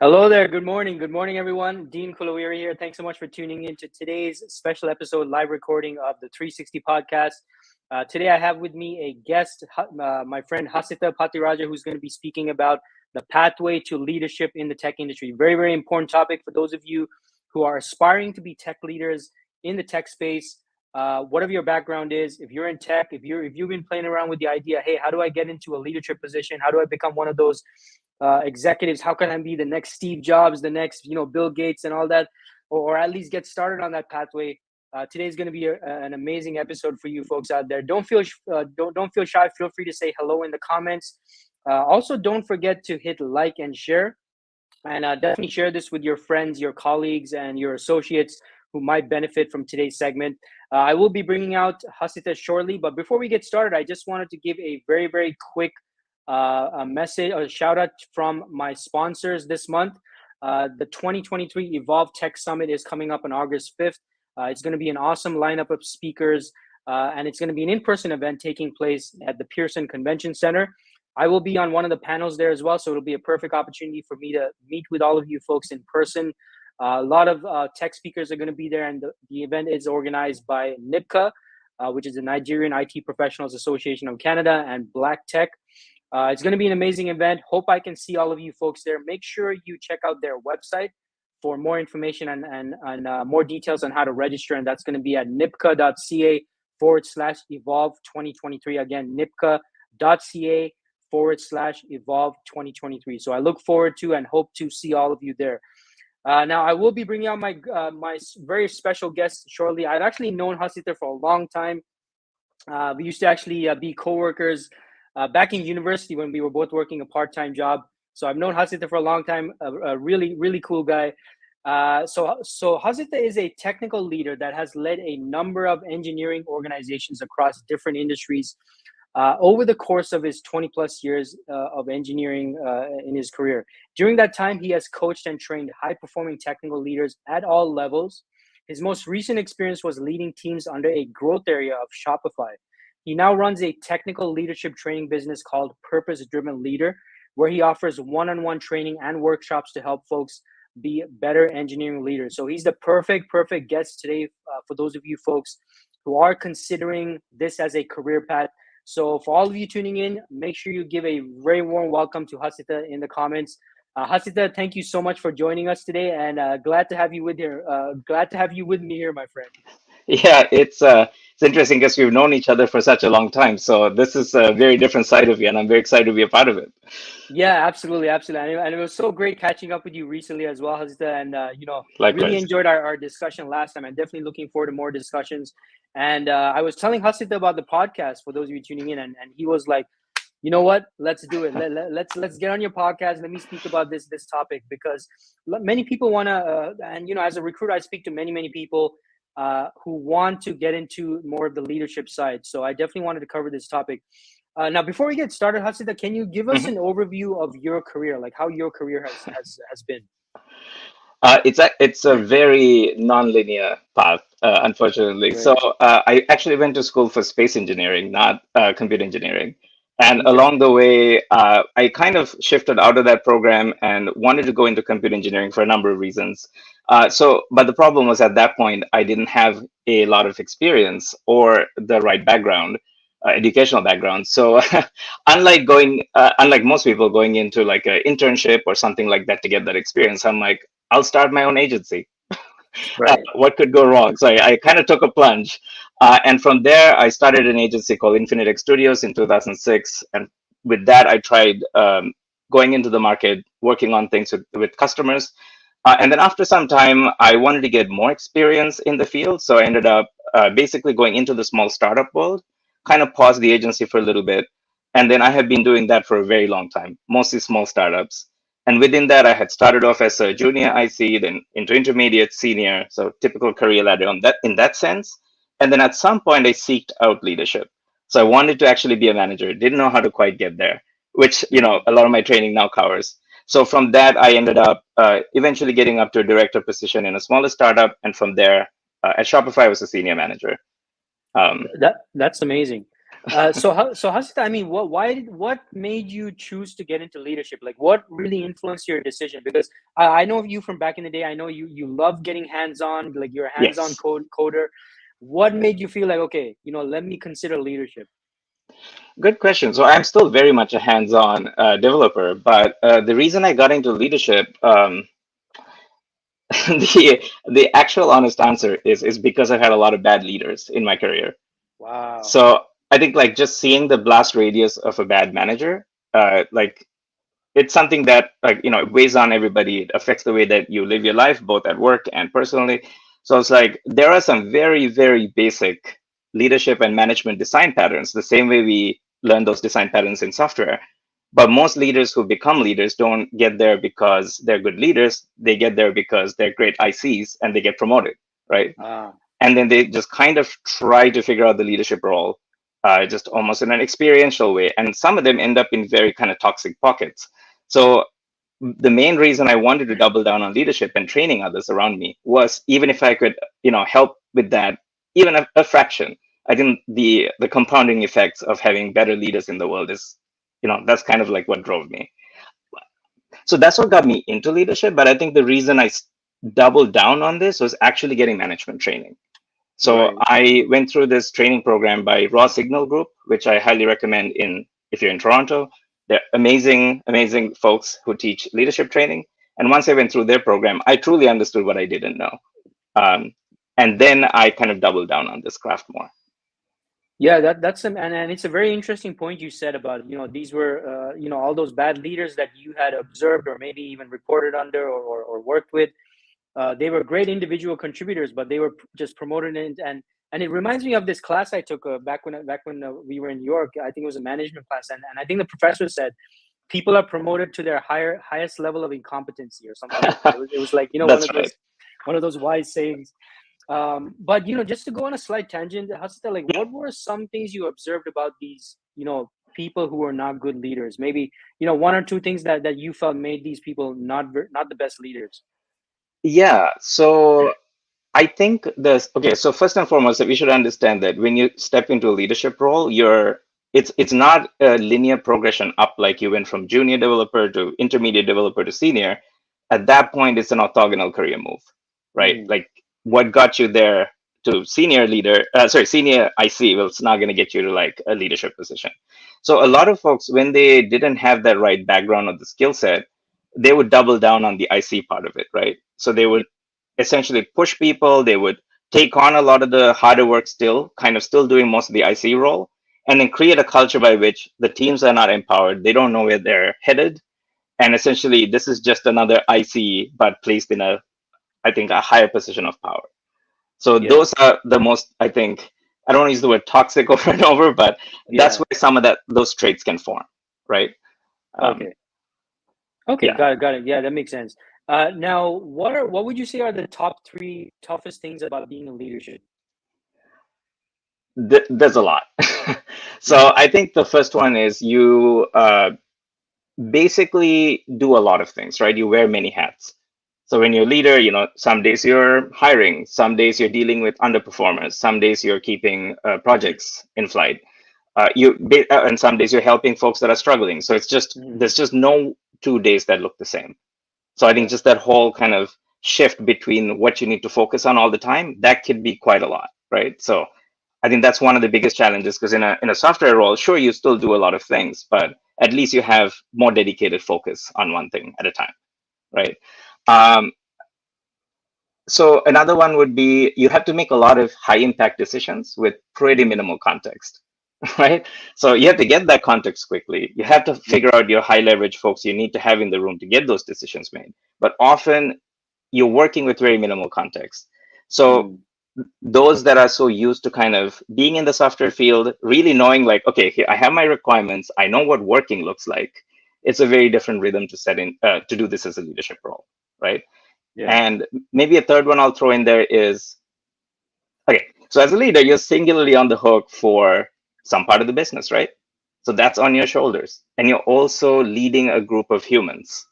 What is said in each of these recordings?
Hello there. Good morning. Good morning, everyone. Dean Kulaweera here. Thanks so much for tuning in to today's special episode live recording of the 360 podcast. Today, I have with me a guest, my friend Hasitha Pathiraja, who's going to be speaking about the pathway to leadership in the tech industry. Very, very important topic for those of you who are aspiring to be tech leaders in the tech space. Whatever your background is, if you're in tech, if you've been playing around with the idea, hey, how do I get into a leadership position? How do I become one of those executives? How can I be the next Steve Jobs, the next Bill Gates, and all that, or at least get started on that pathway? Today's going to be an amazing episode for you folks out there. Don't feel don't feel shy. Feel free to say hello in the comments. Also, don't forget to hit like and share, and definitely share this with your friends, your colleagues, and your associates who might benefit from today's segment. I will be bringing out Hasitha shortly, but before we get started, I just wanted to give a very, very quick a message or a shout out from my sponsors this month. The 2023 Evolve Tech Summit is coming up on August 5th. It's going to be an awesome lineup of speakers, and it's going to be an in-person event taking place at the Pearson Convention Center. I will be on one of the panels there as well, so it'll be a perfect opportunity for me to meet with all of you folks in person. A lot of tech speakers are going to be there, and the event is organized by NIPCA, which is the Nigerian IT Professionals Association of Canada, and Black Tech. It's going to be an amazing event. Hope I can see all of you folks there. Make sure you check out their website for more information and more details on how to register. And that's going to be at nipca.ca/evolve 2023. Again, nipca.ca/evolve 2023. So I look forward to and hope to see all of you there. Now, I will be bringing out my very special guest shortly. I've actually known Hasitha for a long time. We used to actually be co-workers back in university when we were both working a part-time job. So I've known Hasitha for a long time, a really, really cool guy. So Hasitha is a technical leader that has led a number of engineering organizations across different industries over the course of his 20 plus years of engineering in his career. During that time, he has coached and trained high-performing technical leaders at all levels. His most recent experience was leading teams under a growth area of Shopify. He now runs a technical leadership training business called Purpose Driven Leader, where he offers one-on-one training and workshops to help folks be better engineering leaders. So he's the perfect guest today for those of you folks who are considering this as a career path. So for all of you tuning in, make sure you give a very warm welcome to Hasitha in the comments. Hasitha, thank you so much for joining us today, and glad to have you with here. Glad to have you with me here, my friend. Yeah, it's interesting because we've known each other for such a long time. So this is a very different side of you, and I'm very excited to be a part of it. Yeah, absolutely, absolutely, and it was so great catching up with you recently as well, Hasitha, and really Likewise. enjoyed our discussion last time. I'm definitely looking forward to more discussions. And I was telling Hasitha about the podcast for those of you tuning in, and he was like, you know what, let's do it. Let's get on your podcast. Let me speak about this topic, because many people want to and as a recruiter, I speak to many people who want to get into more of the leadership side. So I definitely wanted to cover this topic. Now, before we get started, Hasitha, can you give us Mhm. an overview of your career, like how your career has been? It's a very non-linear path, unfortunately. So Right. I actually went to school for space engineering, not computer engineering. And Okay. along the way, I kind of shifted out of that program and wanted to go into computer engineering for a number of reasons. But the problem was at that point, I didn't have a lot of experience or the right background, educational background. So unlike most people going into like an internship or something like that to get that experience, I'm like, I'll start my own agency. Right. What could go wrong? So I kind of took a plunge. And from there, I started an agency called Infinite X Studios in 2006. And with that, I tried going into the market, working on things with customers. And then after some time, I wanted to get more experience in the field. So I ended up basically going into the small startup world, kind of paused the agency for a little bit. And then I have been doing that for a very long time, mostly small startups. And within that, I had started off as a junior IC, then into intermediate, senior, so typical career ladder on that in that sense. And then at some point, I seeked out leadership. So I wanted to actually be a manager. Didn't know how to quite get there, which Mhm. a lot of my training now covers. So from that, I ended up eventually getting up to a director position in a smaller startup, and from there, at Shopify, I was a senior manager. Um, That's amazing. So Hasita, I mean, what made you choose to get into leadership? Like, what really influenced your decision? Because I know you from back in the day. I know you love getting hands on, like you're a hands on Yes. coder. What made you feel like, okay, let me consider leadership? Good question. So I'm still very much a hands-on developer, but the reason I got into leadership, the actual honest answer is because I've had a lot of bad leaders in my career. Wow. So I think like just seeing the blast radius of a bad manager, like it's something that like it weighs on everybody. It affects the way that you live your life, both at work and personally. So it's like there are some very, very basic leadership and management design patterns, the same way we learn those design patterns in software. But most leaders who become leaders don't get there because they're good leaders. They get there because they're great ICs and they get promoted, right? Ah, And then they just kind of try to figure out the leadership role, just almost in an experiential way. And some of them end up in very kind of toxic pockets. So the main reason I wanted to double down on leadership and training others around me was even if I could, help with that, even a fraction. I think the compounding effects of having better leaders in the world is, that's kind of like what drove me. So that's what got me into leadership. But I think the reason doubled down on this was actually getting management training. So right. I went through this training program by Raw Signal Group, which I highly recommend if you're in Toronto. They're amazing, amazing folks who teach leadership training. And once I went through their program, I truly understood what I didn't know. Um, and then I kind of doubled down on this craft more. Yeah, that's and it's a very interesting point you said about these were all those bad leaders that you had observed or maybe even reported under or worked with. They were great individual contributors, but they were just promoted and it reminds me of this class I took back when we were in New York. I think it was a management class, and I think the professor said people are promoted to their highest level of incompetency or something like that. It was like That's right. one of those wise sayings. But just to go on a slight tangent, Hasita, like Yeah. what were some things you observed about these people who are not good leaders? Maybe one or two things that you felt made these people not the best leaders. Yeah. So I think okay. So first and foremost, we should understand that when you step into a leadership role, it's not a linear progression up like you went from junior developer to intermediate developer to senior. At that point, it's an orthogonal career move, right? Mm, Like what got you there to senior leader, sorry, senior IC, well, it's not going to get you to like a leadership position. So a lot of folks, when they didn't have that right background or the skill set, they would double down on the IC part of it, right? So they yeah, would essentially push people. They would take on a lot of the harder work still, kind of still doing most of the IC role, and then create a culture by which the teams are not empowered. They don't know where they're headed. And essentially, this is just another IC, but placed in I think, a higher position of power. So yeah, those are the most, I think, I don't want to use the word toxic over and over, but that's yeah. where some of those traits can form, right? Um, Okay, okay, yeah. got it. Yeah, that makes sense. Now, what would you say are the top three toughest things about being in leadership? There's a lot. So I think the first one is you basically do a lot of things, right? You wear many hats. So when you're a leader, some days you're hiring, some days you're dealing with underperformers, some days you're keeping projects in flight. And some days you're helping folks that are struggling. So Mhm. there's just no 2 days that look the same. So I think Yeah, just that whole kind of shift between what you need to focus on all the time, that could be quite a lot, right? So I think that's one of the biggest challenges because in a software role, sure, you still do a lot of things, but at least you have more dedicated focus on one thing at a time, right? Um, so another one would be you have to make a lot of high impact decisions with pretty mm, minimal context, right? So you have to get that context quickly. You have to figure out your high leverage folks you need to have in the room to get those decisions made. But often you're working with very minimal context. So mm, those that are so used to kind of being in the software field, really knowing like, okay, here I have my requirements, I know what working looks like. It's a very different rhythm to set in to do this as a leadership role, right? yeah, And maybe a third one I'll throw in there is okay. So as a leader, you're singularly on the hook for some part of the business, right? So that's on your shoulders, and you're also leading a group of humans,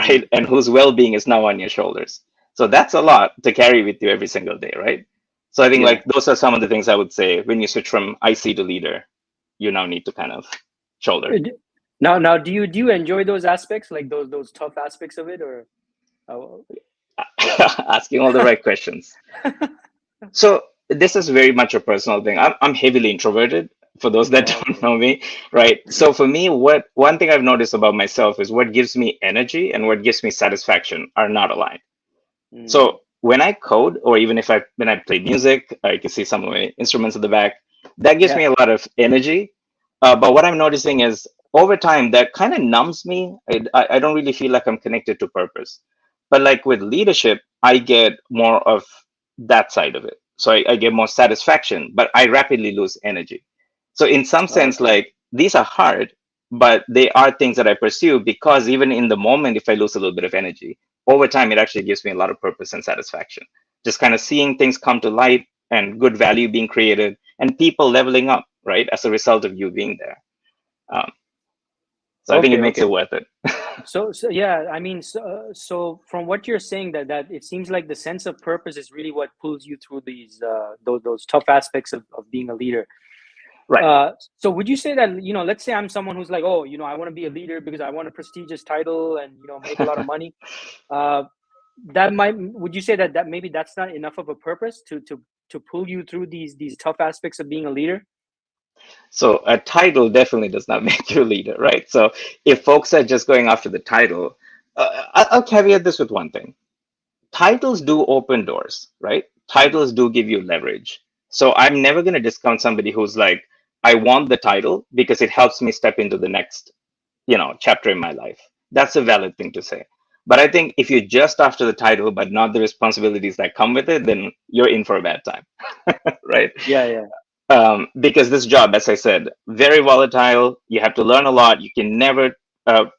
mm, right? And whose well-being is now on your shoulders. So that's a lot to carry with you every single day, right? So I think yeah. like those are some of the things I would say when you switch from IC to leader. you now need to kind of shoulder. Now, do you enjoy those aspects, like those tough aspects of it, or? Uh, Asking all the right questions. So this is very much a personal thing. I'm heavily introverted, for those that oh, don't okay. know me, right? So for me, what one thing I've noticed about myself is what gives me energy and what gives me satisfaction are not aligned. Mm, So when I code, or even if I when I play music, I can see some of my instruments at the back. That gives yeah. me a lot of energy. But what I'm noticing is over time that kind of numbs me. I don't really feel like I'm connected to purpose. But like with leadership, I get more of that side of it. So I get more satisfaction, but I rapidly lose energy. So in some sense, Okay. like these are hard, but they are things that I pursue because even in the moment, if I lose a little bit of energy, over time, it actually gives me a lot of purpose and satisfaction. Just kind of seeing things come to light and good value being created and people leveling up, right, as a result of you being there. Um, so I think it Okay. makes Okay. it worth it. So yeah, I mean, so from what you're saying, that it seems like the sense of purpose is really what pulls you through these those tough aspects of being a leader. Right. So would you say that, let's say I'm someone who's like, oh, I want to be a leader because I want a prestigious title and make a lot of money. Uh, would you say that maybe that's not enough of a purpose to pull you through these tough aspects of being a leader? So a title definitely does not make you a leader, right? So if folks are just going after the title, I'll caveat this with one thing. Titles do open doors, right? Mm, Titles do give you leverage. So I'm never going to discount somebody who's like, I want the title because it helps me step into the next, chapter in my life. That's a valid thing to say. But I think if you're just after the title, but not the responsibilities that come with it, then you're in for a bad time, right? yeah, yeah. Because this job, as I said, very volatile. You have to learn a lot. You can never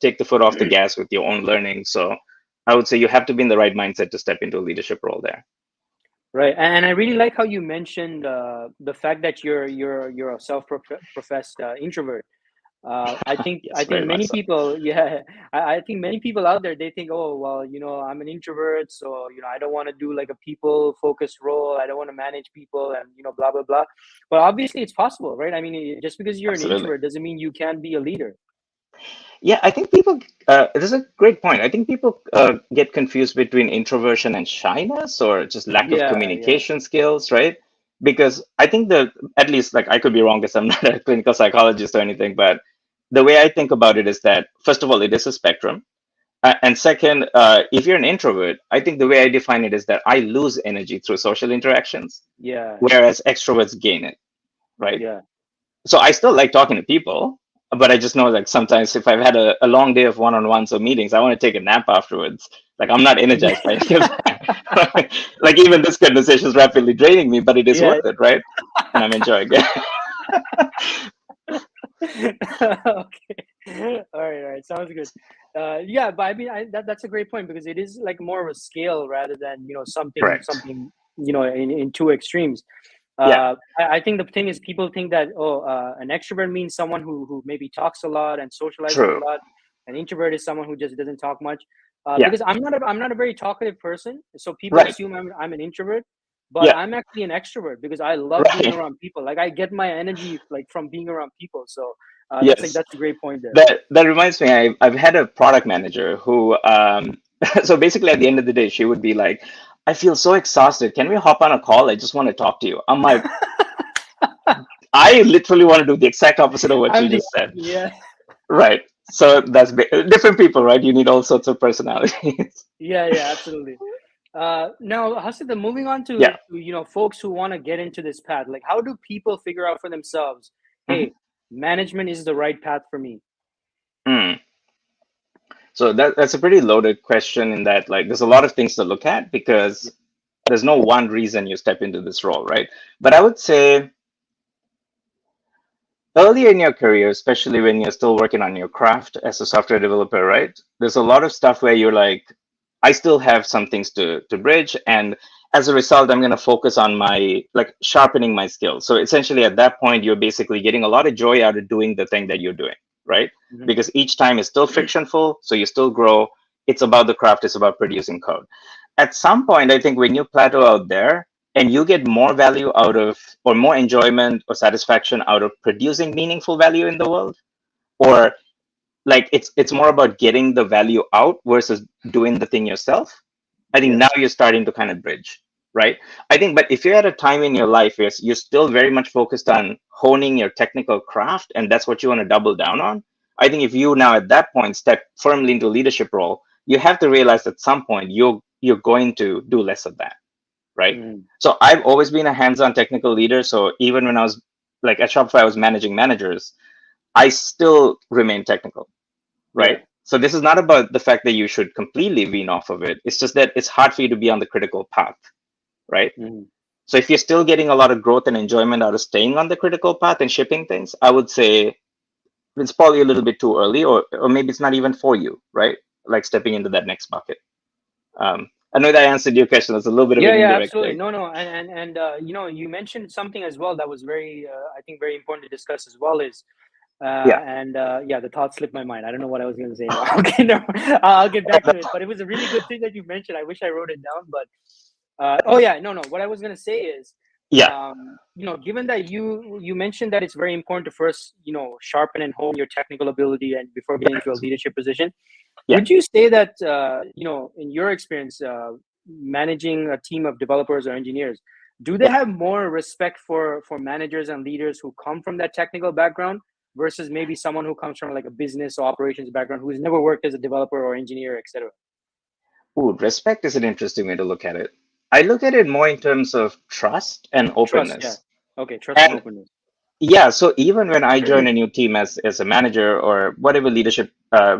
take the foot off the gas with your own learning. So I would say you have to be in the right mindset to step into a leadership role there. Right, and I really like how you mentioned the fact that you're a self-professed introvert. I think I Yes, think very much many so. people, yeah, I think many people out there, they think, oh well, I'm an introvert, so I don't want to do like a people focused role. I don't want to manage people, and blah blah blah. But obviously, it's possible, right? I mean, just because you're an Absolutely. introvert doesn't mean you can't be a leader. Yeah, I think people, this is a great point. I think people get confused between introversion and shyness or just lack of Yeah, yeah, communication skills, right? Because I think at least, like, I could be wrong because I'm not a clinical psychologist or anything, but the way I think about it is that, first of all, it is a spectrum. And second, if you're an introvert, I think the way I define it is that I lose energy through social interactions, yeah, whereas extroverts gain it, right? yeah. So I still like talking to people, but I just know like sometimes if I've had a long day of one-on-ones or meetings, I want to take a nap afterwards. Like I'm not energized by any of that. Like even this conversation is rapidly draining me, but it is Yeah. worth it, right? And I'm enjoying it. Okay. All right. Sounds good. Yeah, but I mean, that's a great point because it is like more of a scale rather than something Correct. something in two extremes. Yeah. I think the thing is people think that an extrovert means someone who maybe talks a lot and socializes a True. lot. An introvert is someone who just doesn't talk much. Yeah. Because I'm not a very talkative person, so people Right. assume I'm an introvert. But Yeah. I'm actually an extrovert because I love being Right. around people. Like I get my energy like from being around people. So Yes. that's a great point there. That reminds me, I've had a product manager who so basically at the end of the day, she would be like, I feel so exhausted. Can we hop on a call? I just want to talk to you. I'm like, I literally want to do the exact opposite of what you I'm the just said. yeah. Right. So different people, right? You need all sorts of personalities. Yeah, yeah, absolutely. Now, Hasitha, moving on Yeah. to folks who want to get into this path, like how do people figure out for themselves, Mhm. hey, management is the right path for me? Mm. So that's a pretty loaded question in that like there's a lot of things to look at because there's no one reason you step into this role, right? But I would say earlier in your career, especially when you're still working on your craft as a software developer, right? There's a lot of stuff where you're like, I still have some things to bridge, and as a result, I'm going to focus on my like sharpening my skills. So essentially, at that point, you're basically getting a lot of joy out of doing the thing that you're doing, right? Mhm. Because each time is still frictionful, so you still grow. It's about the craft. It's about producing code. At some point, I think when you plateau out there, and you get more value out of, or more enjoyment or satisfaction out of producing meaningful value in the world, or like it's more about getting the value out versus doing the thing yourself. I think Yeah. now you're starting to kind of bridge, right? I think, but if you're at a time in your life where you're still very much focused on honing your technical craft and that's what you want to double down on, I think if you now at that point step firmly into a leadership role, you have to realize at some point you're going to do less of that, right? Mm. So I've always been a hands-on technical leader. So even when I was like at Shopify, I was managing managers, I still remain technical, Yeah. right? So this is not about the fact that you should completely wean off of it. It's just that it's hard for you to be on the critical path, right? Mm. So if you're still getting a lot of growth and enjoyment out of staying on the critical path and shipping things, I would say it's probably a little bit too early, or maybe it's not even for you, right? Like stepping into that next bucket. I know that answered your question. It's a little bit of Yeah, an yeah, indirect absolutely. thing. No, no, and you know, you mentioned something as well that was very, I think, very important to discuss as well. Is Yeah. yeah, the thought slipped my mind. I don't know what I was going to say now. Okay, no, I'll get back to it. But it was a really good thing that you mentioned. I wish I wrote it down, but oh yeah, no, no. What I was going to say is, Yeah. you know, given that you mentioned that it's very important to first, you know, sharpen and hone your technical ability and before getting into a leadership position, Yeah. would you say that you know, in your experience, managing a team of developers or engineers, do they Yeah. have more respect for managers and leaders who come from that technical background versus maybe someone who comes from like a business or operations background who's never worked as a developer or engineer, etc.? Ooh, respect is an interesting way to look at it. I look at it more in terms of trust and Trust, yeah. openness. Okay, trust and And openness. yeah, so even when I join a new team as a manager or whatever leadership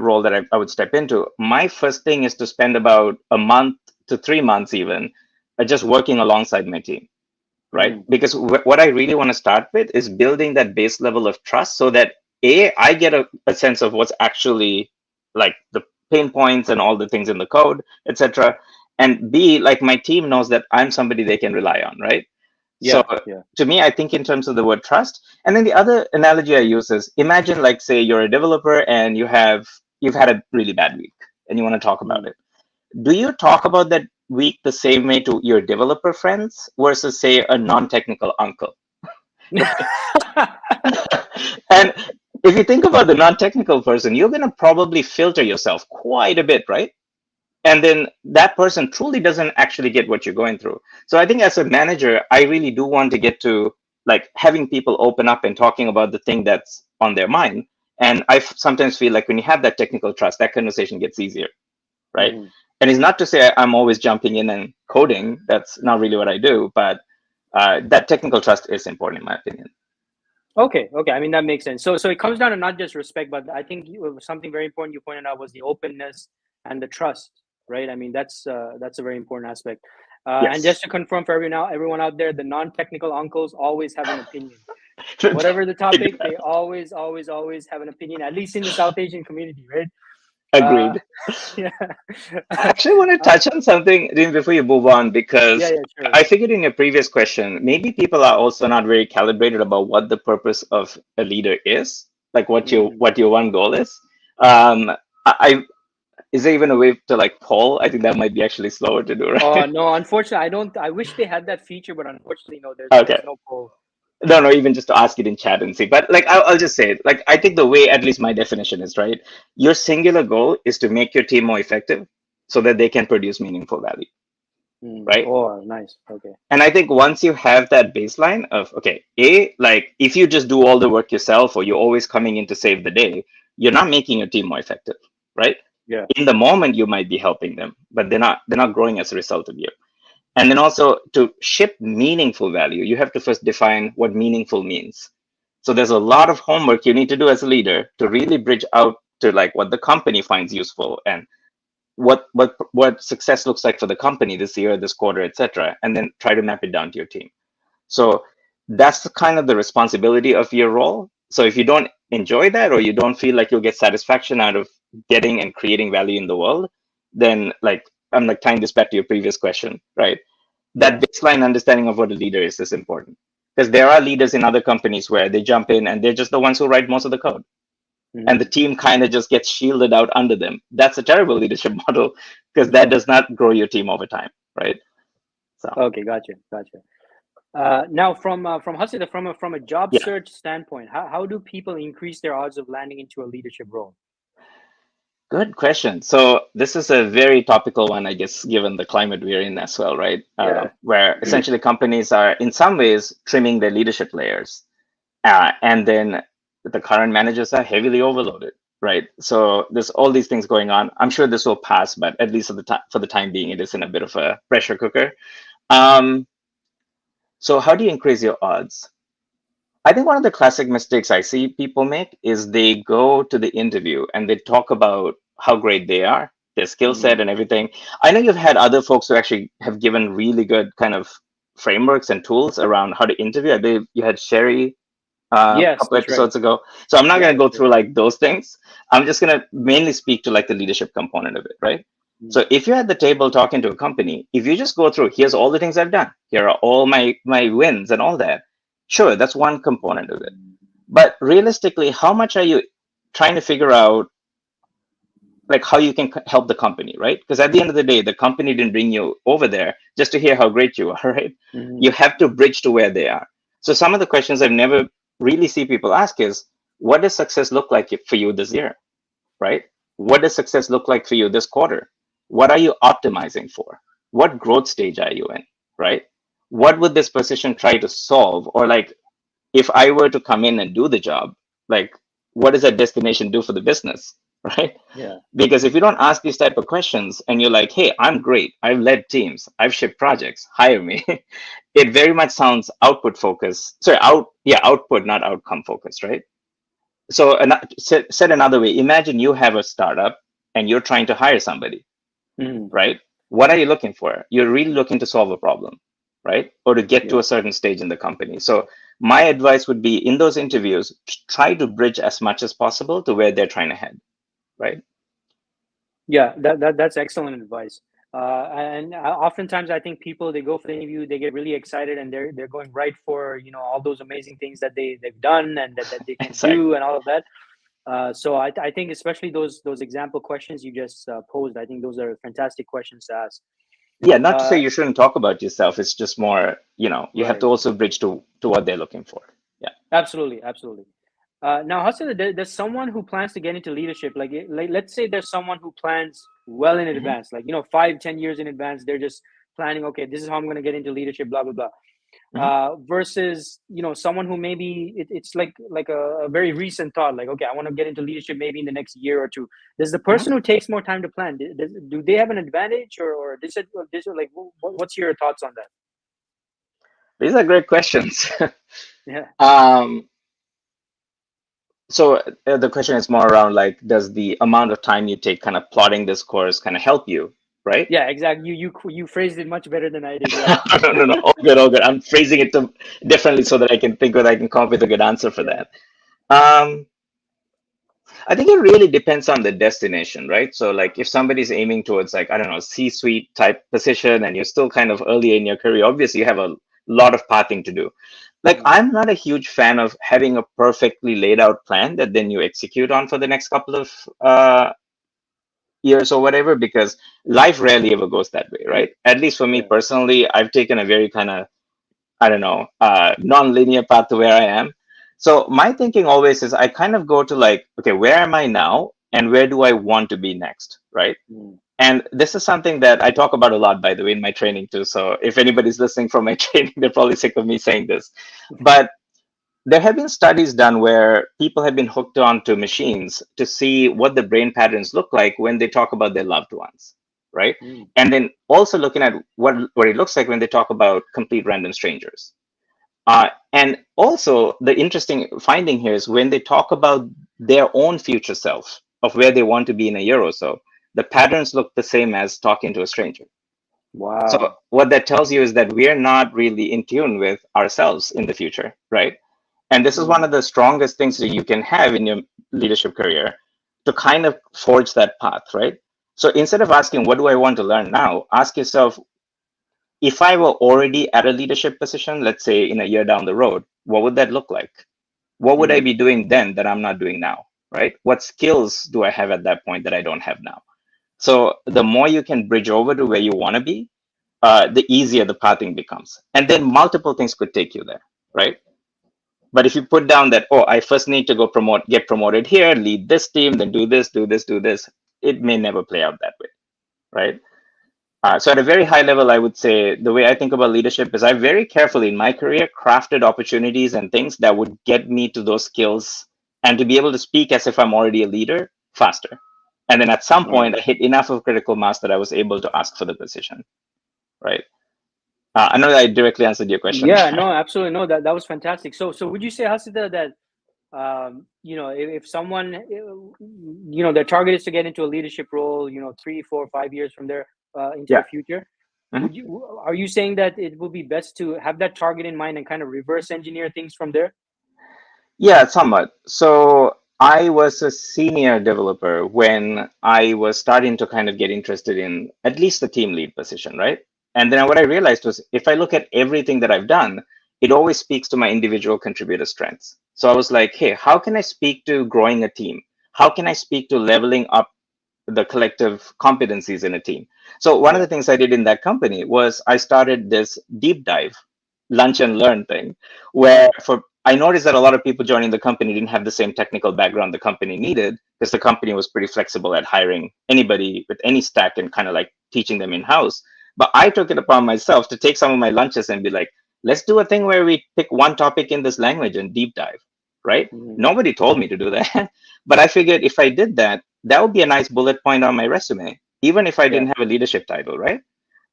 role that I would step into, my first thing is to spend about a month to 3 months even just working alongside my team, right? Mm, Because what I really want to start with is building that base level of trust so that I get a sense of what's actually like the pain points and all the things in the code, etc. And B, like my team knows that I'm somebody they can rely on, right? So yeah, yeah. to me, I think in terms of the word trust. And then the other analogy I use is imagine like say you're a developer and you've had a really bad week and you want to talk about Mm. it. Do you talk about that week the same way to your developer friends versus say a non-technical uncle? And if you think about the non-technical person, you're going to probably filter yourself quite a bit, right? And then that person truly doesn't actually get what you're going through. So I think as a manager, I really do want to get to like having people open up and talking about the thing that's on their mind. And I sometimes feel like when you have that technical trust, that conversation gets easier, right? Mhm. And it's not to say I'm always jumping in and coding. That's not really what I do, but that technical trust is important in my opinion. Okay, okay. I mean, that makes sense. So it comes down to not just respect, but I think something very important you pointed out was the openness and the trust, right? I mean, that's a very important aspect. And Yes. just to confirm for everyone out there, the non-technical uncles always have an opinion. Whatever the topic, they always have an opinion. At least in the South Asian community, right? Uh, Agreed. yeah, I actually want to uh, touch on something Dean, before you move on, yeah, because yeah, sure. I figured in your previous question, maybe people are also not very calibrated about what the purpose of a leader is, like Mhm. what your one goal is. I is there even a way to like poll? I think that might be actually slower to do, Oh right? no, unfortunately, I don't. I wish they had that feature, but unfortunately, no. Okay. There's no poll. No, even just to ask it in chat and see. But like, I'll just say it. Like, I think the way, at least my definition is, right? Your singular goal is to make your team more effective so that they can produce meaningful value, Mm. right? Oh, nice. Okay. And I think once you have that baseline of, okay, like if you just do all the work yourself or you're always coming in to save the day, you're not making your team more effective, right? Yeah. In the moment, you might be helping them, but they're not growing as a result of you. And then also to ship meaningful value, you have to first define what meaningful means. So there's a lot of homework you need to do as a leader to really bridge out to like what the company finds useful and what success looks like for the company this year, this quarter, etc. And then try to map it down to your team. So that's the kind of the responsibility of your role. So if you don't enjoy that or you don't feel like you'll get satisfaction out of getting and creating value in the world, then like I'm like tying this back to your previous question, right? Yeah. That baseline understanding of what a leader is important. Because there are leaders in other companies where they jump in and they're just the ones who write most of the code. And the Hmm. team kind of just gets shielded out under them. That's a terrible leadership model because that Yeah. does not grow your team over time, right? So Okay, gotcha. Now, from Hasitha, from a job yeah, search standpoint, how do people increase their odds of landing into a leadership role? good question. So this is a very topical one, I guess, given the climate we're in as well, right? Yeah. Where essentially companies are, in some ways, trimming their leadership layers, and then the current managers are heavily overloaded, right? So there's all these things going on. I'm sure this will pass, but at least for the time being, it is in a bit of a pressure cooker. Um, so how do you increase your odds? I think one of the classic mistakes I see people make is they go to the interview and they talk about how great they are, their skill Mm. set and everything. I know you've had other folks who actually have given really good kind of frameworks and tools around how to interview. I believe you had Sherry a Yes, couple that's right. episodes ago. So I'm not Yeah, going to go that's right. through like those things. I'm just going to mainly speak to like the leadership component of it, right? Mm. So if you're at the table talking to a company, if you just go through, here's all the things I've done, here are all my wins and all that. Sure, that's one component of it. But realistically, how much are you trying to figure out like how you can help the company, right? Because at the end of the day, the company didn't bring you over there just to hear how great you are, right? You Mm. have to bridge to where they are. So some of the questions I've never really see people ask is, what does success look like for you this year, right? What does success look like for you this quarter? What are you optimizing for? What growth stage are you in, right? What would this position try to solve? Or like, if I were to come in and do the job, like, what does that destination do for the business, right? Yeah. Because if you don't ask these type of questions and you're like, hey, I'm great, I've led teams, I've shipped projects, hire me, it very much sounds output focused. Sorry, output, not outcome focused, right? So said another way, imagine you have a startup and you're trying to hire somebody, Mm. right? What are you looking for? You're really looking to solve a problem, right? Or to get to Yeah. a certain stage in the company. So my advice would be in those interviews, try to bridge as much as possible to where they're trying to head, right? Yeah, that's excellent advice. And oftentimes, I think people they go for the interview, they get really excited, and they're going right for all those amazing things that they've done and that they can do Exactly. and all of that. So I think especially those example questions you just posed, I think those are fantastic questions to ask. Yeah, not to say Uh, you shouldn't talk about yourself. It's just more, you have right. to also bridge to what they're looking for. Yeah. Absolutely. Now, Hassan, there's someone who plans to get into leadership. Like, let's say there's someone who plans well in Hmm. advance, like 5, 10 years in advance. They're just planning. Okay, this is how I'm going to get into leadership. Blah blah blah. Hmm. Versus someone who maybe it's like a very recent thought. Like, okay, I want to get into leadership maybe in the next year or two. Does the Hmm. person who takes more time to plan, do they have an advantage or like what's your thoughts on that? These are great questions. Yeah. um, so the question is more around like, does the amount of time you take kind of plotting this course kind of help you, right? Yeah, exactly. You phrased it much better than I did. Yeah. No, all good, all good. I'm phrasing it differently so that I can think that I can come up with a good answer for Yeah. that. Um, I think it really depends on the destination, right? So, like, if somebody's aiming towards, like, I don't know, C-suite type position, and you're still kind of early in your career, obviously you have a lot of pathing to do. Like, Mm. I'm not a huge fan of having a perfectly laid out plan that then you execute on for the next couple of years or whatever, because life rarely ever goes that way, right? At least for me Yeah. personally, I've taken a very kind of, I don't know, non-linear path to where I am. So my thinking always is I kind of go to like, okay, where am I now and where do I want to be next, right? Mm. And this is something that I talk about a lot, by the way, in my training too. So if anybody's listening from my training, they're probably sick of me saying this. But there have been studies done where people have been hooked onto machines to see what the brain patterns look like when they talk about their loved ones, right? Mm. And then also looking at what it looks like when they talk about complete random strangers. And also, the interesting finding here is when they talk about their own future self of where they want to be in a year or so, the patterns look the same as talking to a stranger. So, Wow. what that tells you is that we are not really in tune with ourselves in the future, right? And this is one Mm. of the strongest things that you can have in your leadership career to kind of forge that path, right? So, instead of asking, what do I want to learn now? Ask yourself, if I were already at a leadership position, let's say in a year down the road, what would that look like? What would I Mm. be doing then that I'm not doing now? Right? What skills do I have at that point that I don't have now? So the more you can bridge over to where you want to be, the easier the pathing becomes. And then multiple things could take you there, right? But if you put down that, oh, I first need to get promoted here, lead this team, then do this, do this, do this, it may never play out that way, right? So at a very high level, I would say the way I think about leadership is I very carefully in my career crafted opportunities and things that would get me to those skills and to be able to speak as if I'm already a leader faster. And then at some point, I hit enough of critical mass that I was able to ask for the position, right? I know that I directly answered your question. Yeah, no, absolutely. No, that was fantastic. So would you say, Hasitha, that if someone, their target is to get into a leadership role, 3, 4, 5 years from there into Yeah. the future, Mhm. are you saying that it would be best to have that target in mind and kind of reverse engineer things from there? Yeah, somewhat. So I was a senior developer when I was starting to kind of get interested in at least the team lead position, right? And then what I realized was if I look at everything that I've done, it always speaks to my individual contributor strengths. So I was like, hey, how can I speak to growing a team? How can I speak to leveling up the collective competencies in a team? So one of the things I did in that company was I started this deep dive lunch and learn thing where for I noticed that a lot of people joining the company didn't have the same technical background the company needed because the company was pretty flexible at hiring anybody with any stack and kind of like teaching them in house. But I took it upon myself to take some of my lunches and be like, let's do a thing where we pick one topic in this language and deep dive, right? Nobody told me to do that. But I figured if I did that, that would be a nice bullet point on my resume, even if I didn't have a leadership title, right?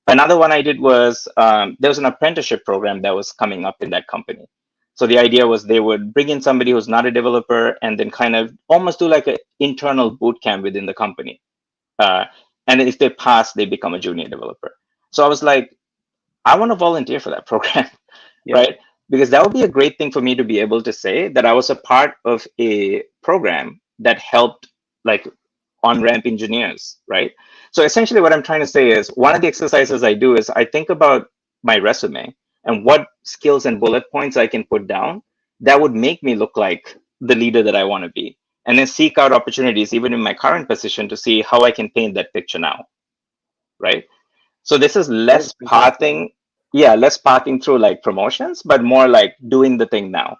Another one I did was there was an apprenticeship program that was coming up in that company. So the idea was they would bring in somebody who's not a developer and then kind of almost do like an internal boot camp within the company. Uh, and then if they pass, they become a junior developer. So I was like, I want to volunteer for that program, right? Because that would be a great thing for me to be able to say that I was a part of a program that helped like on-ramp engineers, right? So essentially what I'm trying to say is one of the exercises I do is I think about my resume and what skills and bullet points I can put down that would make me look like the leader that I want to be. And then seek out opportunities, even in my current position, to see how I can paint that picture now, right? So this is less pathing, less pathing through like promotions, but more like doing the thing now.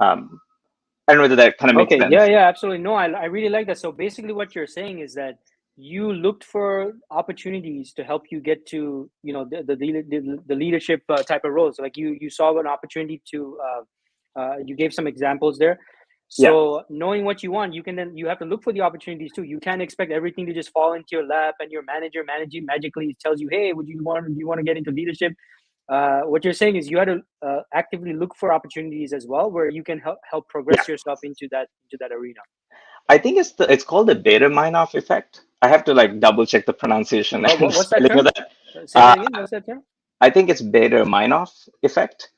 I don't know whether that kind of makes Okay, yeah, sense. absolutely. No, I really like that. So basically what you're saying is that you looked for opportunities to help you get to, the leadership type of roles. Like you saw an opportunity to, you gave some examples there. Yeah. So knowing what you want, you have to look for the opportunities too. You can't expect everything to just fall into your lap and your manager managing magically tells you, hey, do you want to get into leadership? What you're saying is you had to actively look for opportunities as well where you can help progress yourself into that arena. I think it's called the Bader-Meinhof effect. I have to like double check the pronunciation and What's that spelling of term? that. Say that again. What's that term? I think it's Bader-Meinhof effect.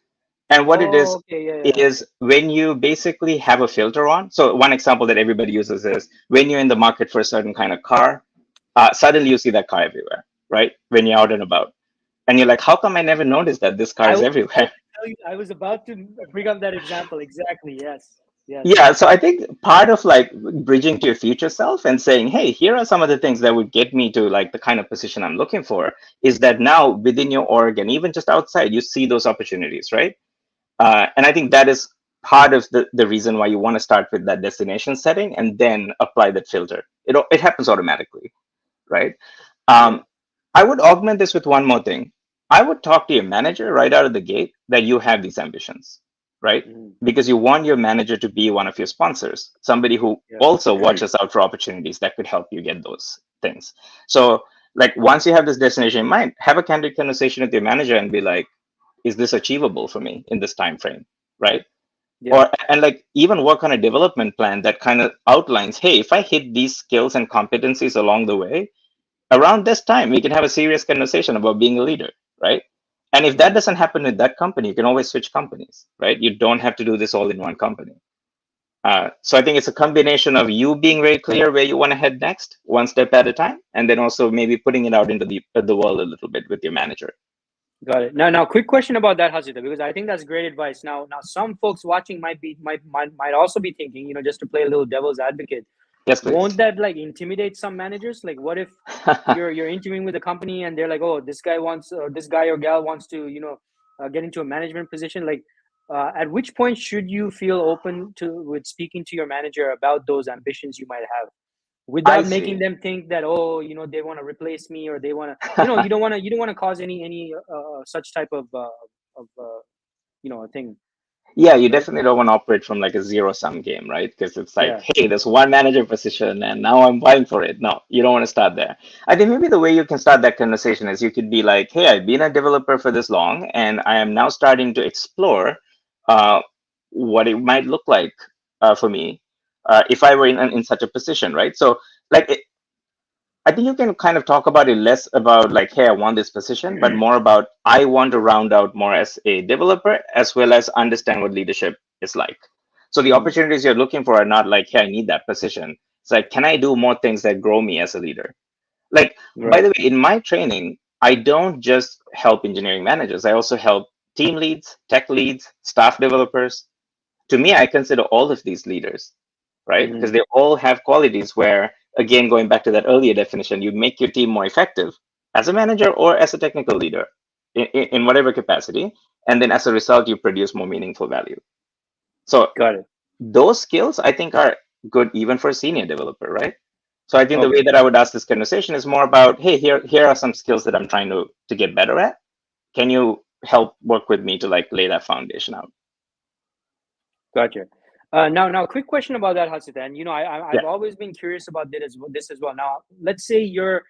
And what it Oh, okay, yeah. is when you basically have a filter on. So one example that everybody uses is when you're in the market for a certain kind of car, suddenly you see that car everywhere, right? When you're out and about. And you're like, how come I never noticed that this car is everywhere? I was about to bring up that example. Exactly. Yes. Yeah, so I think part of like bridging to your future self and saying, hey, here are some of the things that would get me to like the kind of position I'm looking for is that now within your org and even just outside, you see those opportunities, right? And I think that is part of the reason why you want to start with that destination setting and then apply that filter. It happens automatically, right? I would augment this with one more thing. I would talk to your manager right out of the gate that you have these ambitions, right? Because you want your manager to be one of your sponsors, somebody who also watches out for opportunities that could help you get those things. So, like, once you have this destination in mind, have a candid conversation with your manager and be like, is this achievable for me in this time frame, right? Or and like even work on a development plan that kind of outlines, hey, if I hit these skills and competencies along the way, around this time we can have a serious conversation about being a leader, right? And if that doesn't happen with that company, you can always switch companies, right? You don't have to do this all in one company. So I think it's a combination of you being very clear where you want to head next, one step at a time, and then also maybe putting it out into the world a little bit with your manager. Got it. Now, quick question about that, Hasitha, because I think that's great advice. Now, some folks watching might also be thinking, just to play a little devil's advocate. Yes, Won't please. that like intimidate some managers? Like, what if you're interviewing with a company and they're like, oh, this guy wants, or this guy or gal wants to, get into a management position? Like, at which point should you feel open to with speaking to your manager about those ambitions you might have, I without making see. them think that, oh, they want to replace me, or they want to, you don't want to cause any such type of thing, Yeah, you right? definitely don't want to operate from like a zero sum game, right? Because it's like, Yeah. hey, there's one manager position and now I'm vying for it. No, you don't want to start there. I think maybe the way you can start that conversation is you could be like, hey, I've been a developer for this long and I am now starting to explore uh, what it might look like for me if I were in such a position, right? So, like, I think you can kind of talk about it less about like, hey, I want this position, but more about I want to round out more as a developer as well as understand what leadership is like. So the Mm, opportunities you're looking for are not like, hey, I need that position. It's like, can I do more things that grow me as a leader? Like, by right. the way, in my training, I don't just help engineering managers. I also help team leads, tech leads, staff developers. To me, I consider all of these leaders, right? Hmm. Because they all have qualities where, again, going back to that earlier definition, you make your team more effective as a manager or as a technical leader in whatever capacity. And then as a result, you produce more meaningful value. So Got it. those skills, I think, are good even for a senior developer, right? So I think the way Okay. that I would ask this conversation is more about, hey, here are some skills that I'm trying to get better at. Can you help work with me to like lay that foundation out? Gotcha. Now, quick question about that, Hasitha. And Yeah. I've always been curious about this as well. Now, let's say you're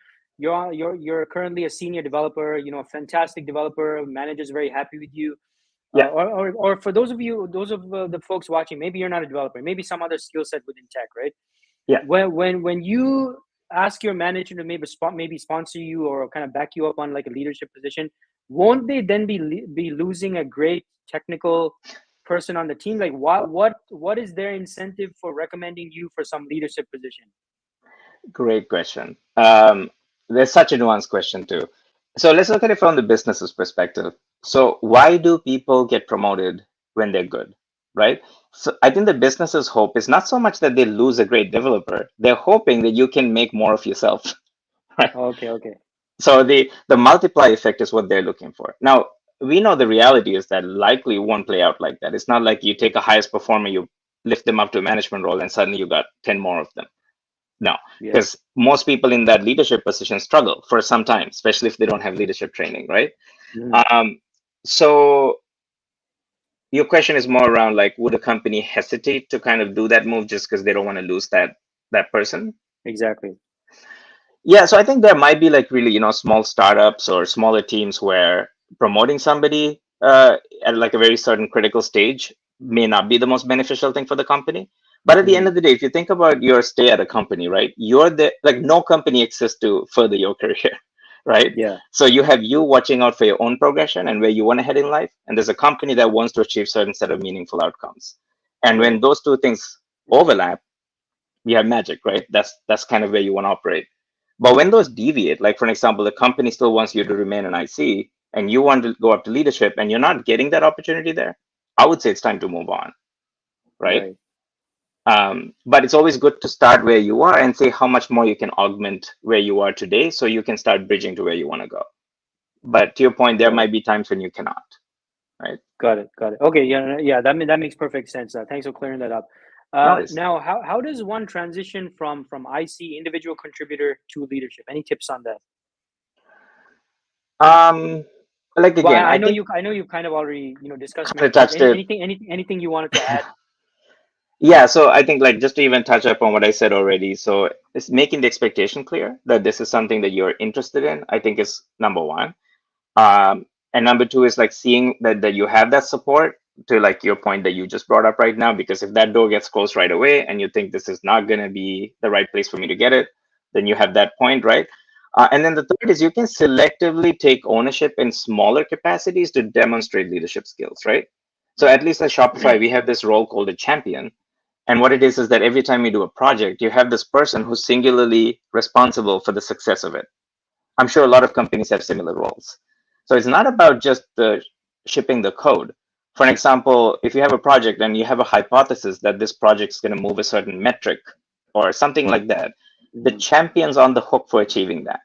currently a senior developer, a fantastic developer, manager's very happy with you. Yeah. Or for those of the folks watching, maybe you're not a developer, maybe some other skill set within tech, right? Yeah. When you ask your manager to maybe sponsor you or kind of back you up on like a leadership position, won't they then be losing a great technical person on the team? Like, what is their incentive for recommending you for some leadership position? Great question. There's such a nuanced question too. So let's look at it from the business's perspective. So why do people get promoted when they're good, right? So I think the business's hope is not so much that they lose a great developer. They're hoping that you can make more of yourself, right? Okay, okay. So the multiply effect is what they're looking for. Now we know the reality is that likely won't play out like that. It's not like you take a highest performer, you lift them up to a management role, and suddenly you got 10 more of them. No, Yeah. because most people in that leadership position struggle for some time, especially if they don't have leadership training, right? Mhm. So your question is more around like, would a company hesitate to kind of do that move just because they don't want to lose that person? Exactly. Yeah, so I think there might be like really, small startups or smaller teams where promoting somebody at like a very certain critical stage may not be the most beneficial thing for the company. But at the end Mhm. of the day, if you think about your stay at a company, right, you're the like no company exists to further your career, right? Yeah. So you have you watching out for your own progression and where you want to head in life, and there's a company that wants to achieve certain set of meaningful outcomes. And when Right. those two things overlap, we have magic, right? That's kind of where you want to operate. But when those deviate, like for an example, the company still wants you to remain an IC and you want to go up to leadership and you're not getting that opportunity there, I would say it's time to move on, right? Right. But it's always good to start where you are and say how much more you can augment where you are today so you can start bridging to where you want to go. But to your point, there Got it. might be times when you cannot, right? Got it. Got it. Okay. Yeah. Yeah. That makes perfect sense. Thanks for clearing that up. No, it's Now, how does one transition from IC, individual contributor, to leadership? Any tips on that? um like Well, again, I I know think you kind of already discussed kind many of times. touched it. Anything you wanted to add? Yeah, so I think like just to even touch up on what I said already, so it's making the expectation clear that this is something that you're interested in, I think is number one. And number two is like seeing that you have that support to like your point that you just brought up right now, because if that door gets closed right away and you think this is not going to be the right place for me to get it, then you have that point, right? And then the third is you can selectively take ownership in smaller capacities to demonstrate leadership skills, right? So at least at Shopify, we have this role called a champion. And what it is that every time you do a project, you have this person who's singularly responsible for the success of it. I'm sure a lot of companies have similar roles. So it's not about just the shipping the code. For an example, if you have a project and you have a hypothesis that this project is going to move a certain metric or something like that, the Mhm. champion's on the hook for achieving that,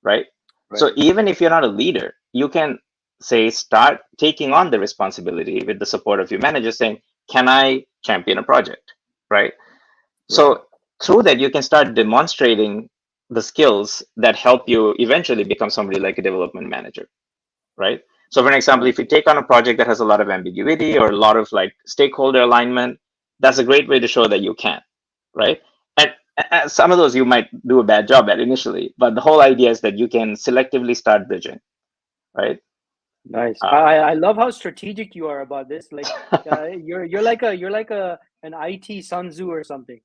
right? So Right. even if you're not a leader, you can say start taking on the responsibility with the support of your manager, saying, can I champion a project, right? Right. So through that, you can start demonstrating the skills that help you eventually become somebody like a development manager, right? So for an example, if Nice. you take on a project that has a lot of ambiguity or a lot of like stakeholder alignment, that's a great way to show that you can, right? And some of those you might do a bad job at initially, but the whole idea is that you can selectively start bridging, right? Nice. Uh, I love how strategic you are about this. Like, you're like a an IT Sun Tzu or something.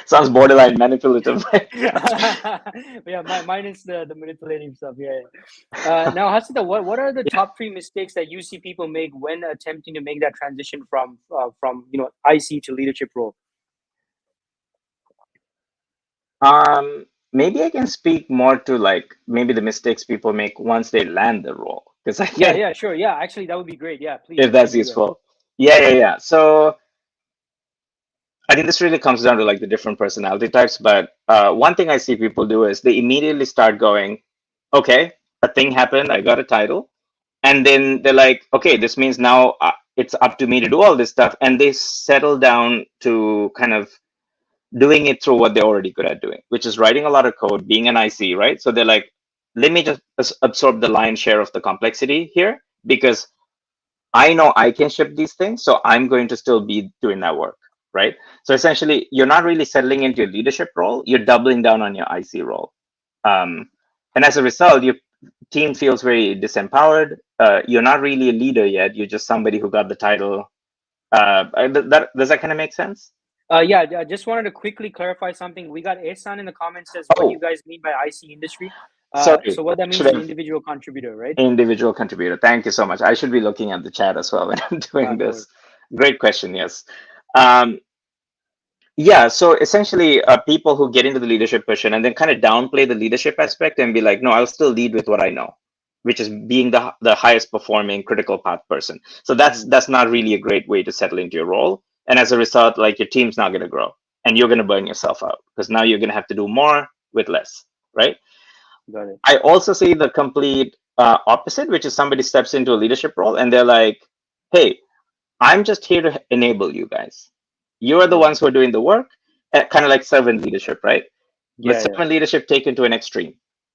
sounds borderline manipulative, right? Yeah, mine is the manipulating stuff. Yeah. Now, Hasita, what are the top three mistakes that you see people make when attempting to make that transition from IC to leadership role? Maybe I can speak more to like maybe the mistakes people make once they land the role, because I Yeah, think yeah, sure. Yeah, actually, that would be great. Yeah, if please that's do that. useful. Yeah. So I think this really comes down to like the different personality types. But one thing I see people do is they immediately start going, okay, a thing happened, I got a title. And then they're like, okay, this means now it's up to me to do all this stuff. And they settle down to kind of doing it through what they're already good at doing, which is writing a lot of code, being an IC, right? So they're like, let me just absorb the lion's share of the complexity here because I know I can ship these things, so I'm going to still be doing that work, right? So essentially, you're not really settling into your leadership role, you're doubling down on your IC role. Um, and as a result, your team feels very disempowered. You're not really a leader yet, you're just somebody who got the title. Does that kind of make sense? Yeah, I just wanted to quickly clarify something. We got Ehsan in the comments says, "What do you Oh, guys mean by IC industry?" So sorry, what that I should means is have individual contributor, right? individual contributor. Thank you so much. I should be looking at the chat as well when I'm doing No worries. this. Great question. Yes. Um, yeah. So essentially, people who get into the leadership position and then kind of downplay the leadership aspect and be like, no, I'll still lead with what I know, which is being the highest performing critical path person. So Mhm. that's not really a great way to settle into your role. And as a result, like your team's not going to grow and you're going to burn yourself out because now you're going to have to do more with less, right? Got it. I also see the complete opposite, which is somebody steps into a leadership role and they're like, hey, I'm just here to enable you guys. You are the Mhm. ones who are doing the work, kind of like servant leadership, right? But Yeah, yeah, servant leadership taken to an extreme.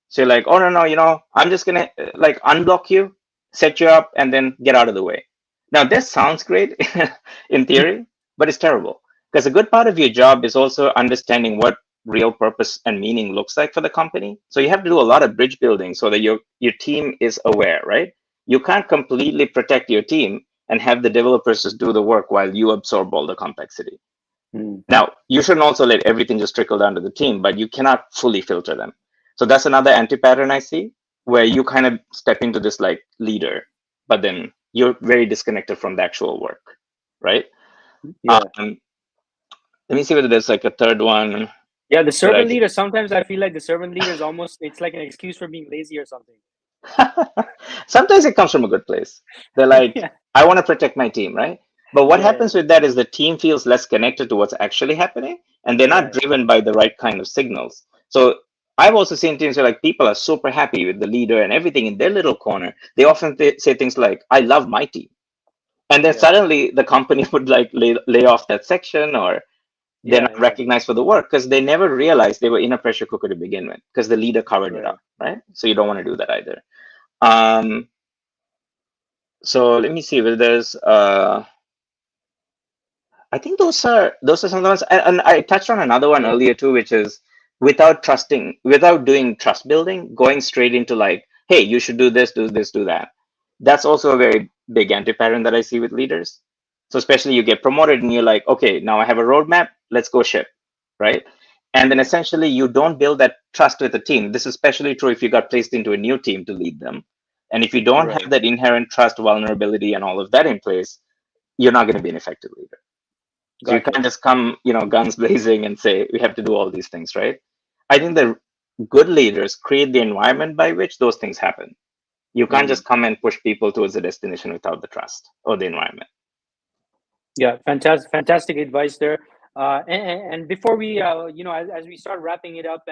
So you're like, oh, no, no, I'm just going to like unblock you, set you up, and then get out of the way. Now, this sounds great in theory, but it's terrible because a good part of your job is also understanding what real purpose and meaning looks like for the company. So you have to do a lot of bridge building so that your team is aware, right? You can't completely protect your team and have the developers just do the work while you absorb all the complexity. Mhm. Now, you shouldn't also let everything just trickle down to the team, but you cannot fully filter them. So that's another anti pattern I see where you kind of step into this like leader, but then you're very disconnected from the actual work, right? yeah. Um, let me see whether there's like a third one Yeah, the that I servant leader. Sometimes I feel like the servant leader is almost it's like an excuse for being lazy or something. sometimes it comes from a good place. They're like, Yeah, I want to protect my team, right? But what yeah, yeah, happens with that is the team feels less connected to what's actually happening and they're yeah, not driven by the right kind of signals. So I've also seen teams where like people are super happy with the leader and everything in their little corner. They often say things like, I love my team. And then yeah, suddenly the company would like lay off that section or they're yeah. not Exactly. recognized for the work because they never realized they were in a pressure cooker to begin with because the leader covered it Right. up, right? So you don't want to do that either. Um, so let me see whether there's I think those are some of the ones and I touched on another one earlier too, which is without doing trust building, going straight into like, hey, you should do this, do that. That's also a very big anti-pattern that I see with leaders. So especially you get promoted and you're like, okay, now I have a roadmap, let's go ship, right? And then essentially you don't build that trust with the team. This is especially true if you got placed into a new team to lead them. And if you don't Right. have that inherent trust, vulnerability, and all of that in place, you're not going to be an effective leader. So you Gotcha. can't just come, guns blazing and say, we have to do all these things, right? I think the good leaders create the environment by which those things happen. You can't Mhm. just come and push people towards the destination without the trust or the environment. Yeah, fantastic advice there. And before we, as we start wrapping it up,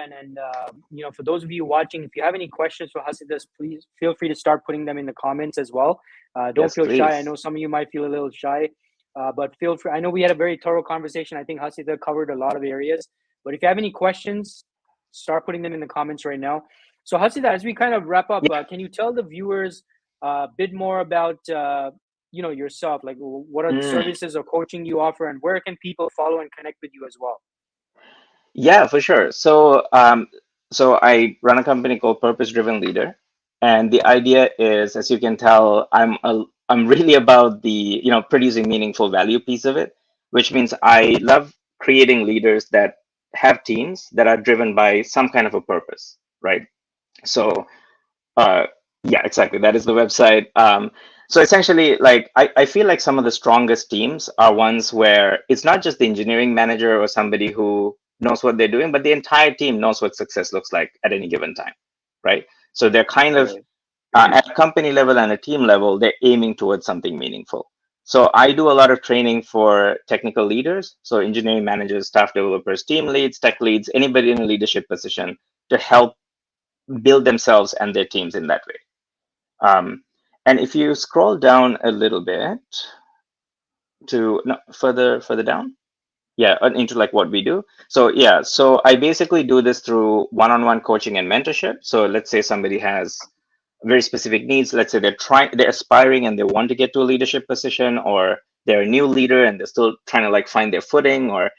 for those of you watching, if you have any questions for Hasitha, please feel free to start putting them in the comments as well. Don't Yes, feel shy. I please. know some of you might feel a little shy, but feel free. I know we had a very thorough conversation. I think Hasitha covered a lot of areas. But if you have any questions, start putting them in the comments right now. So Hasitha, as we kind of wrap up, Yeah. can you tell the viewers a bit more about yourself, like what are the Mm. services or coaching you offer, and where can people follow and connect with you as well? Yeah, for sure. So I run a company called Purpose Driven Leader, and the idea is, as you can tell, I'm really about the producing meaningful value piece of it, which means I love creating leaders that have teams that are driven by some kind of a purpose, right? So uh, yeah, exactly. That is the website. So essentially, like I feel like some of the strongest teams are ones where it's not just the engineering manager or somebody who knows what they're doing, but the entire team knows what success looks like at any given time, right? So they're kind of Right. at a company level and a team level, they're aiming towards something meaningful. So I do a lot of training for technical leaders, so engineering managers, staff developers, team leads, tech leads, anybody in a leadership position to help build themselves and their teams in that way. And if you scroll down a little bit to no, further down, yeah, into like what we do. So yeah, so I basically do this through one-on-one coaching and mentorship. So let's say somebody has very specific needs. Let's say they're aspiring and they want to get to a leadership position, or they're a new leader and they're still trying to like find their footing, or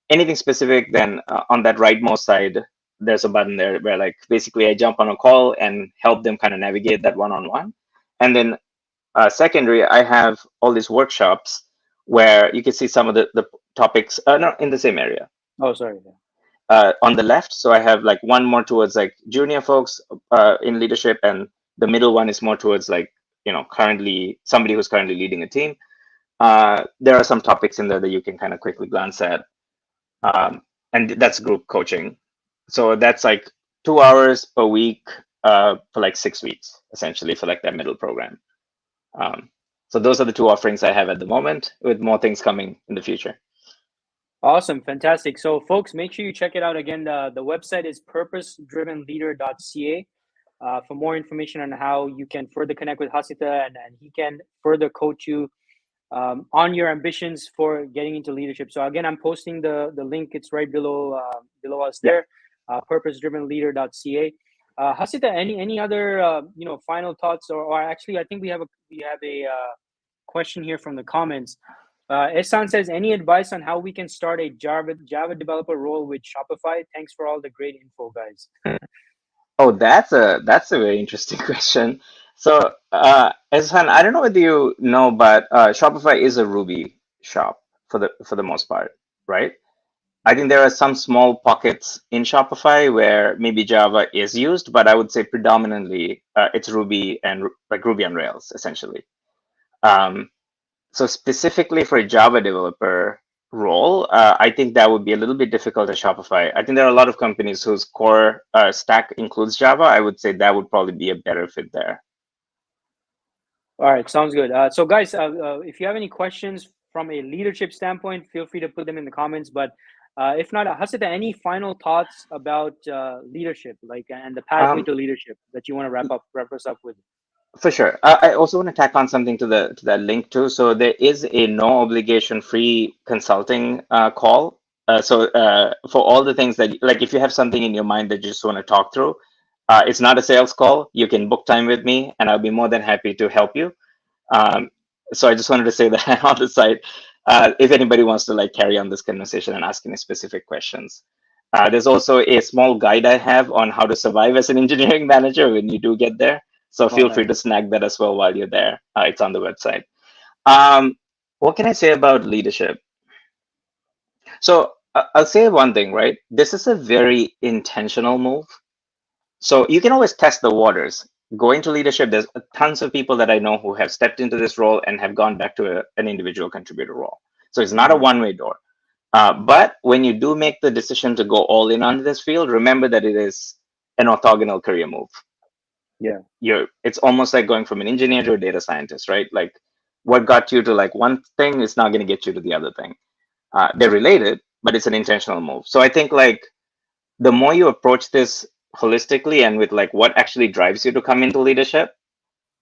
anything specific. Then on that rightmost side, there's a button there where like basically I jump on a call and help them kind of navigate that one-on-one. And then secondary, I have all these workshops where you can see some of the topics, no, in the same area. Oh, sorry. On the left, so I have like one more towards like junior folks in leadership, and the middle one is more towards like, currently somebody who's currently leading a team. There are some topics in there that you can kind of quickly glance at. And that's group coaching. So that's like 2 hours per week for like 6 weeks, essentially, for like that middle program. Um, so those are the two offerings I have at the moment, with more things coming in the future. Awesome, fantastic. So, folks, make sure you check it out again. The website is purposedrivenleader.ca for more information on how you can further connect with Hasitha, and he can further coach you on your ambitions for getting into leadership. So again, I'm posting the link. It's right below us Yeah. there. Purposedrivenleader.ca. Hasita, any other final thoughts, or actually, I think we have a question here from the comments. Ehsan says, any advice on how we can start a Java developer role with Shopify? Thanks for all the great info, guys. Oh, that's a very interesting question. So, Ezhan, I don't know whether you know, but Shopify is a Ruby shop for the most part, right? I think there are some small pockets in Shopify where maybe Java is used, but I would say predominantly it's Ruby and like Ruby on Rails, essentially. Um, So specifically for a Java developer role, I think that would be a little bit difficult at Shopify. I think there are a lot of companies whose core stack includes Java. I would say that would probably be a better fit there. All right, sounds good. So, guys, if you have any questions from a leadership standpoint, feel free to put them in the comments. But if not, Hasita, any final thoughts about leadership, like, and the pathway Um, to leadership that you want to wrap us up with? for sure. I also want to tack on something to that link too. So there is a no obligation free consulting call. For all the things that, like, if you have something in your mind that you just want to talk through, it's not a sales call. You can book time with me, and I'll be more than happy to help you. Um, so I just wanted to say that on the side, if anybody wants to like carry on this conversation and ask any specific questions. There's also a small guide I have on how to survive as an engineering manager when you do get there. So Oh, feel free to nice. snag that as well while you're there. It's on the website. Um, what can I say about leadership? So I'll say one thing, right? This is a very intentional move. So you can always test the waters. Going to leadership, there's tons of people that I know who have stepped into this role and have gone back to an individual contributor role. So it's not a Hmm. one-way door. But when you do make the decision to go all in on this field, remember that it is an orthogonal career move. Yeah. It's almost like going from an engineer to a data scientist, right? Like what got you to like one thing is not going to get you to the other thing. They're related, but it's an intentional move. So I think like the more you approach this holistically and with like what actually drives you to come into leadership,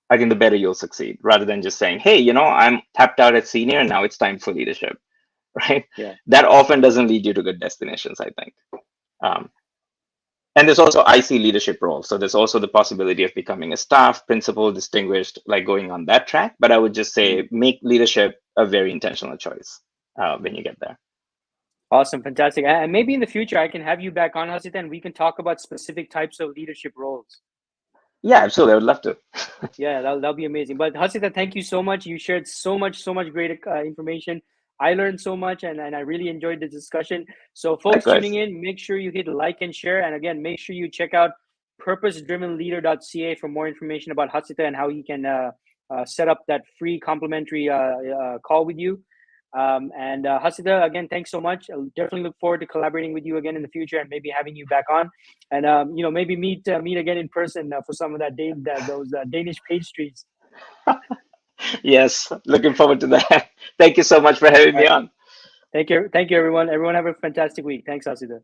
I think the better you'll succeed, rather than just saying, hey, I'm tapped out at senior and now it's time for leadership, right? Yeah. That often doesn't lead you to good destinations, I think. Um, and there's also IC leadership roles. So there's also the possibility of becoming a staff, principal, distinguished, like going on that track. But I would just say make leadership a very intentional choice when you get there. Awesome, fantastic. And maybe in the future, I can have you back on, Hasitha, and we can talk about specific types of leadership roles. Yeah, absolutely. I would love to. Yeah, that'll be amazing. But Hasitha, thank you so much. You shared so much great information. I learned so much, and I really enjoyed the discussion. So, folks tuning Likewise. in, make sure you hit like and share. And again, make sure you check out purposedrivenleader.ca for more information about Hasitha and how he can set up that free complimentary call with you. And Hasitha, again, thanks so much. I'll definitely look forward to collaborating with you again in the future and maybe having you back on, and maybe meet again in person for some of those Danish pastries. Yes, looking forward to that. Thank you so much for having All me right, on. thank you, everyone. Everyone have a fantastic week. Thanks, Hasitha.